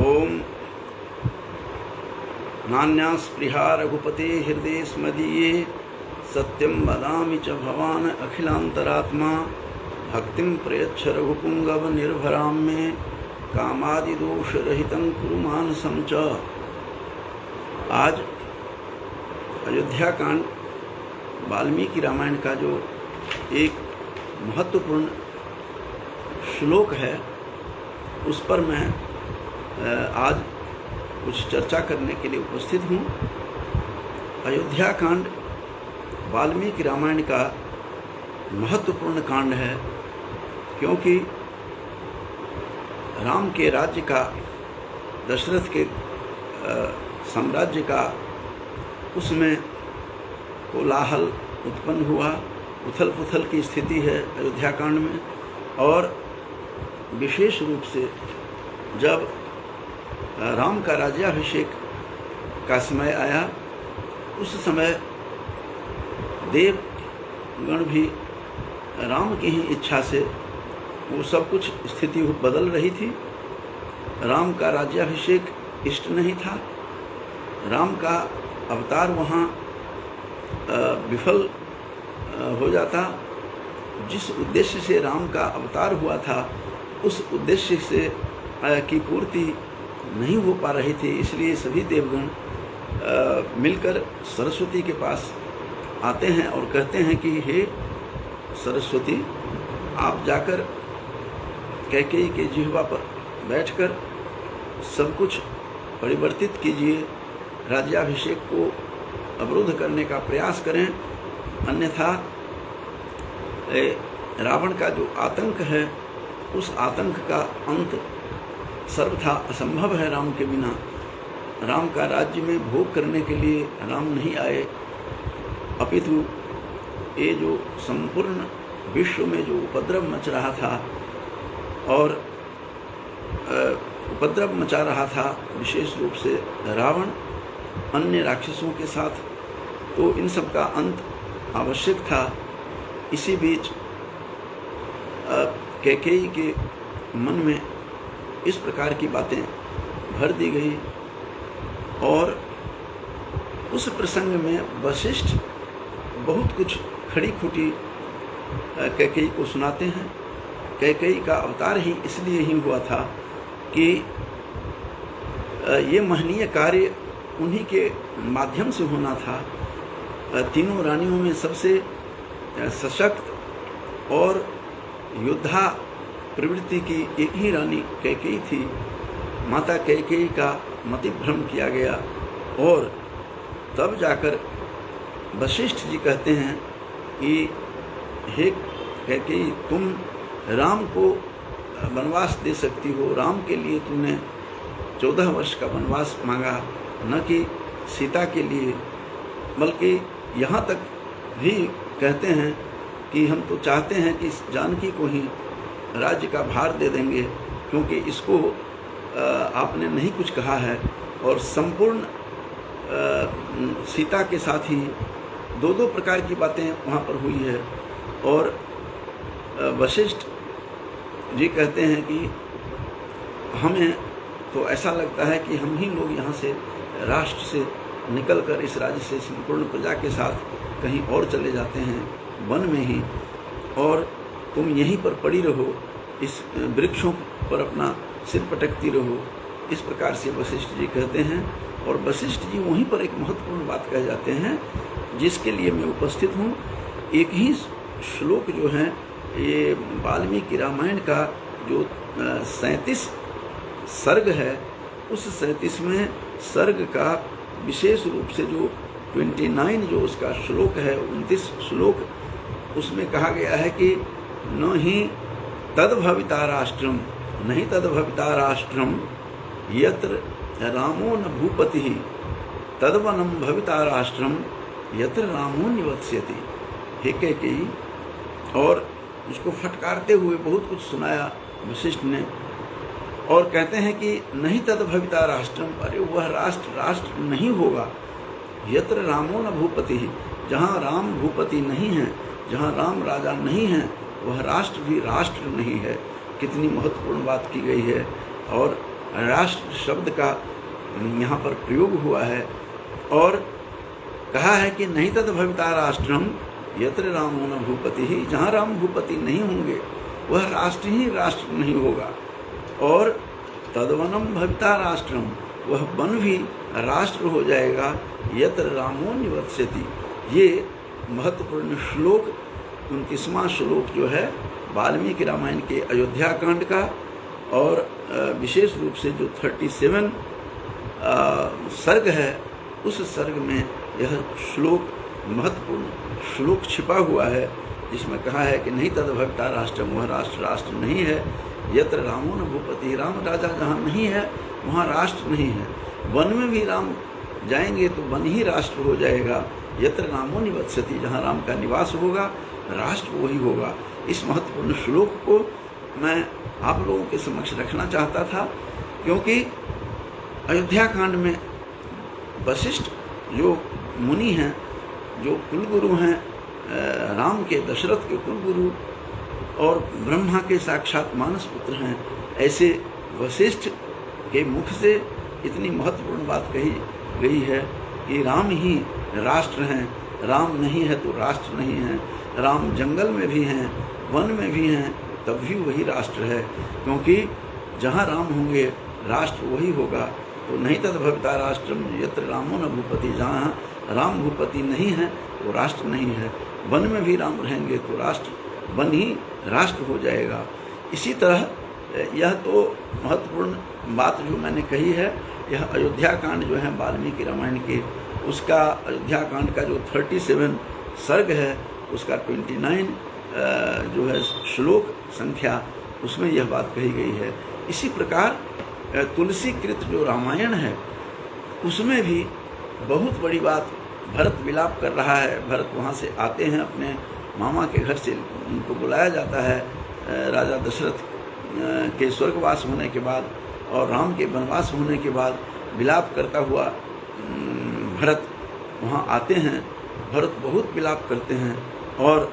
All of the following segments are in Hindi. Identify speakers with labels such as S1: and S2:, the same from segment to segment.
S1: ओम नान्यास्पृहा रघुपते हृदय स्मदीये सत्यं वदामि च भवान् अखिलांतरात्मा भक्तिं प्रयच्छ रघुपुंगव निर्भरां मे कामादिदोषरहितं कुरु मानसं च। आज अयोध्या कांड वाल्मीकि रामायण का जो एक महत्वपूर्ण श्लोक है उस पर मैं आज कुछ चर्चा करने के लिए उपस्थित हूँ। अयोध्या कांड वाल्मीकि रामायण का महत्वपूर्ण कांड है, क्योंकि राम के राज्य का, दशरथ के साम्राज्य का उसमें कोलाहल उत्पन्न हुआ, उथल पुथल की स्थिति है अयोध्या कांड में। और विशेष रूप से जब राम का राज्याभिषेक का समय आया, उस समय देवगण भी राम की ही इच्छा से वो सब कुछ स्थिति बदल रही थी। राम का राज्याभिषेक इष्ट नहीं था, राम का अवतार वहाँ विफल हो जाता। जिस उद्देश्य से राम का अवतार हुआ था उस उद्देश्य से की पूर्ति नहीं हो पा रही थी, इसलिए सभी देवगण मिलकर सरस्वती के पास आते हैं और कहते हैं कि हे सरस्वती, आप जाकर कैकेयी के जिह्वा पर बैठकर सब कुछ परिवर्तित कीजिए, राज्याभिषेक को अवरुद्ध करने का प्रयास करें, अन्यथा रावण का जो आतंक है उस आतंक का अंत सर्वथा असंभव है। राम के बिना राम का राज्य में भोग करने के लिए राम नहीं आए, अपितु ये जो संपूर्ण विश्व में जो उपद्रव मच रहा था और उपद्रव मचा रहा था विशेष रूप से रावण अन्य राक्षसों के साथ, तो इन सब का अंत आवश्यक था। इसी बीच कैकेयी के मन में इस प्रकार की बातें भर दी गई और उस प्रसंग में वशिष्ठ बहुत कुछ खड़ी खुटी कैकेयी को सुनाते हैं। कैकेयी का अवतार ही इसलिए ही हुआ था कि ये महनीय कार्य उन्हीं के माध्यम से होना था। तीनों रानियों में सबसे सशक्त और योद्धा प्रवृत्ति की एक ही रानी कैकेयी थी। माता कैकेयी का मतिभ्रम किया गया और तब जाकर वशिष्ठ जी कहते हैं कि हे कैकेयी, तुम राम को वनवास दे सकती हो, राम के लिए तुमने 14 वर्ष का वनवास मांगा, न कि सीता के लिए। बल्कि यहाँ तक भी कहते हैं कि हम तो चाहते हैं कि जानकी को ही राज्य का भार दे देंगे, क्योंकि इसको आपने नहीं कुछ कहा है। और संपूर्ण सीता के साथ ही दो प्रकार की बातें वहाँ पर हुई है। और वशिष्ठ जी कहते हैं कि हमें तो ऐसा लगता है कि हम ही लोग यहाँ से राष्ट्र से निकलकर इस राज्य से संपूर्ण प्रजा के साथ कहीं और चले जाते हैं, वन में ही, और तुम यहीं पर पड़ी रहो, इस वृक्षों पर अपना सिर पटकती रहो। इस प्रकार से वशिष्ठ जी कहते हैं। और वशिष्ठ जी वहीं पर एक महत्वपूर्ण बात कह जाते हैं जिसके लिए मैं उपस्थित हूँ। एक ही श्लोक जो है ये वाल्मीकि रामायण का जो 37 सर्ग है, उस 37वें सर्ग का विशेष रूप से जो 29 जो उसका श्लोक है, 29 श्लोक, उसमें कहा गया है कि न ही तद्भविता राष्ट्रम, नहीं तद्भविता राष्ट्रम यत्र रामो न भूपति, तद्वनम भविता राष्ट्रम यत्र रामो निवत्स्यति। हे कैकेयी, और उसको फटकारते हुए बहुत कुछ सुनाया वशिष्ठ ने। और कहते हैं कि नहीं तद्भविता राष्ट्रम, अरे वह राष्ट्र नहीं होगा, यत्र रामो न भूपति, जहाँ राम भूपति नहीं है, जहाँ राम राजा नहीं है, वह राष्ट्र भी राष्ट्र नहीं है। कितनी महत्वपूर्ण बात की गई है। और राष्ट्र शब्द का यहाँ पर प्रयोग हुआ है और कहा है कि नहीं तद भविता राष्ट्रम यत्र रामो न भूपति ही, जहाँ राम भूपति नहीं होंगे वह राष्ट्र ही राष्ट्र नहीं होगा। और तदवनम भविता राष्ट्रम, वह वन भी राष्ट्र हो जाएगा यत्र रामो निवत्स्यति। ये महत्वपूर्ण श्लोक 29वां श्लोक जो है वाल्मीकि रामायण के अयोध्या कांड का और विशेष रूप से जो 37 सर्ग है उस सर्ग में यह श्लोक महत्वपूर्ण श्लोक छिपा हुआ है, जिसमें कहा है कि नहीं तद भविता राष्ट्रम, वह राष्ट्र राष्ट्र नहीं है। यत्र रामो न भूपति, राम राजा जहाँ नहीं है वहाँ राष्ट्र नहीं है। वन में भी राम जाएंगे तो वन ही राष्ट्र हो जाएगा। यत्र रामो निवत्स्यति, जहाँ राम का निवास होगा राष्ट्र वही होगा। इस महत्वपूर्ण श्लोक को मैं आप लोगों के समक्ष रखना चाहता था, क्योंकि अयोध्या कांड में वशिष्ठ जो मुनि हैं, जो कुलगुरु हैं, राम के दशरथ के कुलगुरु और ब्रह्मा के साक्षात मानस पुत्र हैं, ऐसे वशिष्ठ के मुख से इतनी महत्वपूर्ण बात कही गई है कि राम ही राष्ट्र हैं। राम नहीं है तो राष्ट्र नहीं है। राम जंगल में भी हैं, वन में भी हैं, तब भी वही राष्ट्र है, क्योंकि जहाँ राम होंगे राष्ट्र वही होगा। तो नहीं तद भविता राष्ट्रम यत्र रामो न भूपति, जहाँ राम भूपति नहीं है तो राष्ट्र नहीं है। वन में भी राम रहेंगे तो राष्ट्र वन ही राष्ट्र हो जाएगा। इसी तरह यह तो महत्वपूर्ण बात जो मैंने कही है, यह अयोध्या कांड जो है वाल्मीकि रामायण के, उसका अयोध्या कांड का जो 37 सर्ग है उसका 29 जो है श्लोक संख्या, उसमें यह बात कही गई है। इसी प्रकार तुलसी कृत जो रामायण है उसमें भी बहुत बड़ी बात, भरत विलाप कर रहा है। भरत वहाँ से आते हैं, अपने मामा के घर से उनको बुलाया जाता है राजा दशरथ के स्वर्गवास होने के बाद और राम के वनवास होने के बाद विलाप करता हुआ भरत वहाँ आते हैं। भरत बहुत विलाप करते हैं और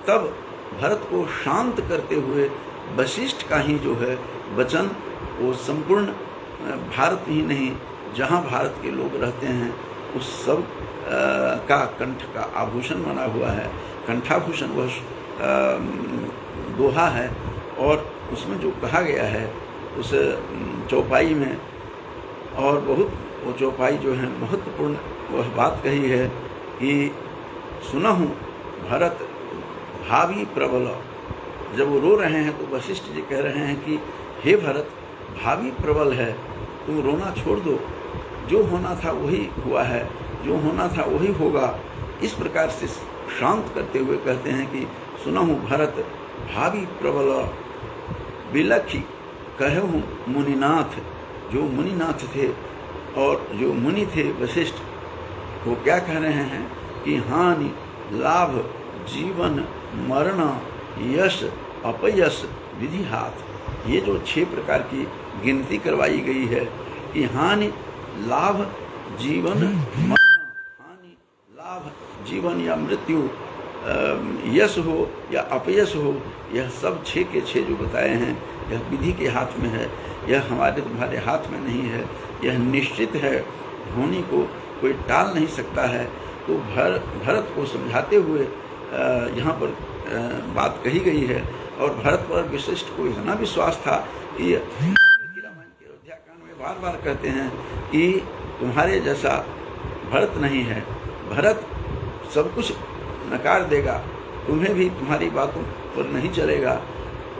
S1: तब भरत को शांत करते हुए वशिष्ठ का ही जो है वचन, वो संपूर्ण भारत ही नहीं जहाँ भारत के लोग रहते हैं उस सब का कंठ का आभूषण बना हुआ है। कंठाभूषण वह दोहा है और उसमें जो कहा गया है उस चौपाई में, और बहुत वो चौपाई जो है महत्वपूर्ण वह बात कही है कि सुनहु भरत भावी प्रबल। जब वो रो रहे हैं तो वशिष्ठ जी कह रहे हैं कि हे भरत, भावी प्रबल है, तुम रोना छोड़ दो, जो होना था वही हुआ है, जो होना था वही होगा। इस प्रकार से शांत करते हुए कहते हैं कि सुनहु भरत भावी प्रबल बिलखी कहूँ मुनिनाथ। जो मुनिनाथ थे और जो मुनि थे वशिष्ठ, वो क्या कह रहे हैं कि हानि लाभ जीवन मरण यश अपयश विधि हाथ। ये जो 6 प्रकार की गिनती करवाई गई है कि हानि लाभ जीवन मरण, हानि लाभ जीवन या मृत्यु, यश हो या अपयश हो, यह सब 6 के 6 जो बताए हैं यह विधि के हाथ में है। यह हमारे तुम्हारे हाथ में नहीं है, यह निश्चित है, होने को कोई टाल नहीं सकता है। तो भरत को समझाते हुए यहाँ पर बात कही गई है और भरत पर वशिष्ठ को इतना विश्वास था कि वाल्मीकि रामायण के अयोध्या कांड में बार बार कहते हैं कि तुम्हारे जैसा भरत नहीं है। भरत सब कुछ नकार देगा, तुम्हें भी तुम्हारी बातों पर नहीं चलेगा।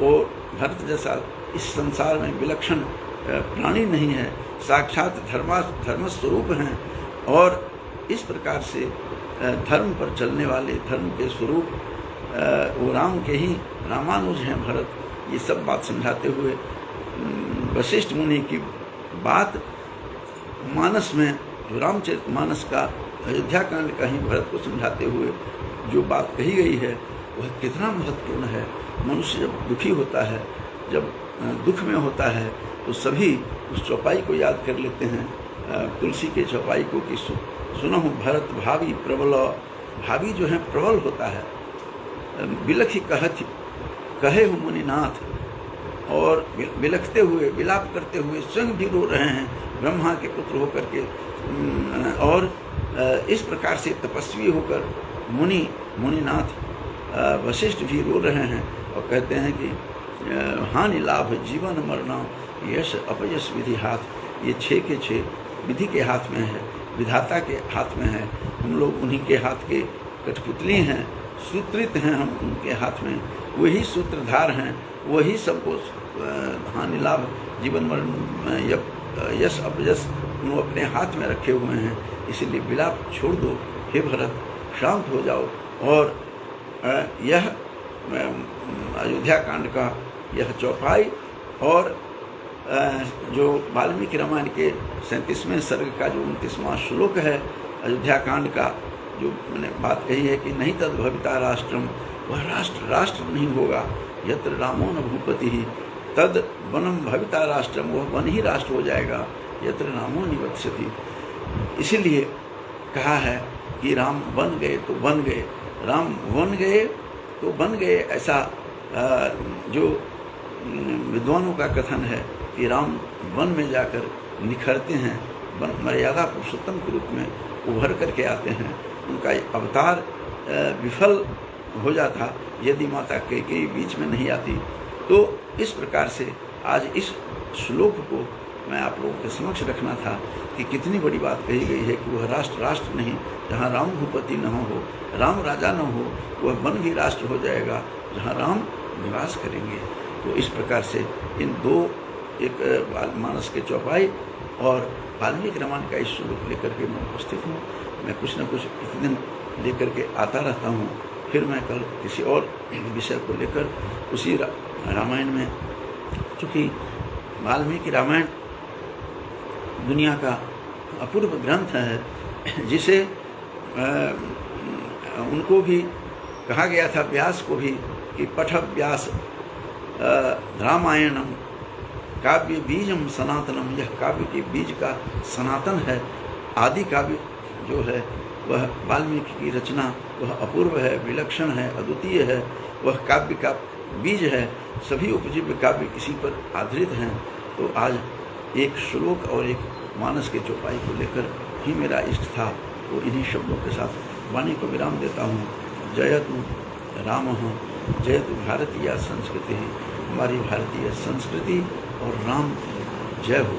S1: और भरत जैसा इस संसार में विलक्षण प्राणी नहीं है, साक्षात धर्म स्वरूप हैं और इस प्रकार से धर्म पर चलने वाले, धर्म के स्वरूप वो राम के ही रामानुज हैं भरत। ये सब बात समझाते हुए वशिष्ठ मुनि की बात मानस में, जो रामचरित मानस का अयोध्या कांड का ही भरत को समझाते हुए जो बात कही गई है वह कितना महत्वपूर्ण है। मनुष्य जब दुखी होता है, जब दुख में होता है तो सभी उस चौपाई को याद कर लेते हैं, तुलसी के चौपाई को कि सुनहु भरत भावी प्रबल। भावी जो है प्रबल होता है। बिलखी कहे हूँ मुनिनाथ, और बिलखते हुए, विलाप करते हुए स्वयं भी रो रहे हैं ब्रह्मा के पुत्र होकर के। और इस प्रकार से तपस्वी होकर मुनिनाथ वशिष्ठ भी रो रहे हैं और कहते हैं कि हानि लाभ जीवन मरना यश अपयश विधि हाथ। ये 6 के 6 विधि के हाथ में है, विधाता के हाथ में है। हम लोग उन्हीं के हाथ के कठपुतली हैं, सूत्रित हैं हम उनके हाथ में। वही सूत्रधार हैं, वही सबको हानि लाभ जीवन मरण यश अपयश वो अपने हाथ में रखे हुए हैं। इसलिए विलाप छोड़ दो हे भरत, शांत हो जाओ। और यह अयोध्या कांड का यह चौपाई और जो वाल्मीकि रामायण के 37वें सर्ग का जो 29वां श्लोक है अयोध्या कांड का, जो मैंने बात कही है कि नहीं तद भविता राष्ट्रम, वह राष्ट्र नहीं होगा। यत्र रामो न भूपति ही तद वनम भविता राष्ट्रम, वह वन ही राष्ट्र हो जाएगा। यत्र रामो निवत्स्यति। इसीलिए कहा है कि राम बन गए तो बन गए, राम बन गए तो बन गए। ऐसा जो विद्वानों का कथन है कि राम वन में जाकर निखरते हैं, मर्यादा पुरुषोत्तम के रूप में उभर करके आते हैं। उनका अवतार विफल हो जाता यदि माता कैकेयी बीच में नहीं आती। तो इस प्रकार से आज इस श्लोक को मैं आप लोगों के समक्ष रखना था कि कितनी बड़ी बात कही गई है कि वह राष्ट्र नहीं, जहाँ राम भूपति न हो, राम राजा न हो, वह वन भी राष्ट्र हो जाएगा जहाँ राम निवास करेंगे। तो इस प्रकार से इन दो, एक मानस के चौपाई और वाल्मीकि रामायण का इस श्लोक लेकर के मैं उपस्थित हूँ। मैं कुछ न कुछ प्रतिदिन लेकर के आता रहता हूँ। फिर मैं कल किसी और विषय को लेकर उसी रामायण में, चूँकि वाल्मीकि रामायण दुनिया का अपूर्व ग्रंथ है, जिसे उनको भी कहा गया था, व्यास को भी, कि पठ व्यास रामायणम काव्य बीजम सनातनम। यह काव्य के बीज का सनातन है। आदि काव्य जो है वह वाल्मीकि की रचना, वह अपूर्व है, विलक्षण है, अद्वितीय है। वह काव्य का बीज है। सभी उपजीव्य काव्य इसी पर आधारित हैं। तो आज एक श्लोक और एक मानस के चौपाई को लेकर ही मेरा इष्ट था। तो इन्हीं शब्दों के साथ वाणी को विराम देता हूँ। जयतु रामः, जयतु भारतीय संस्कृति। हमारी भारतीय संस्कृति और राम जय हो।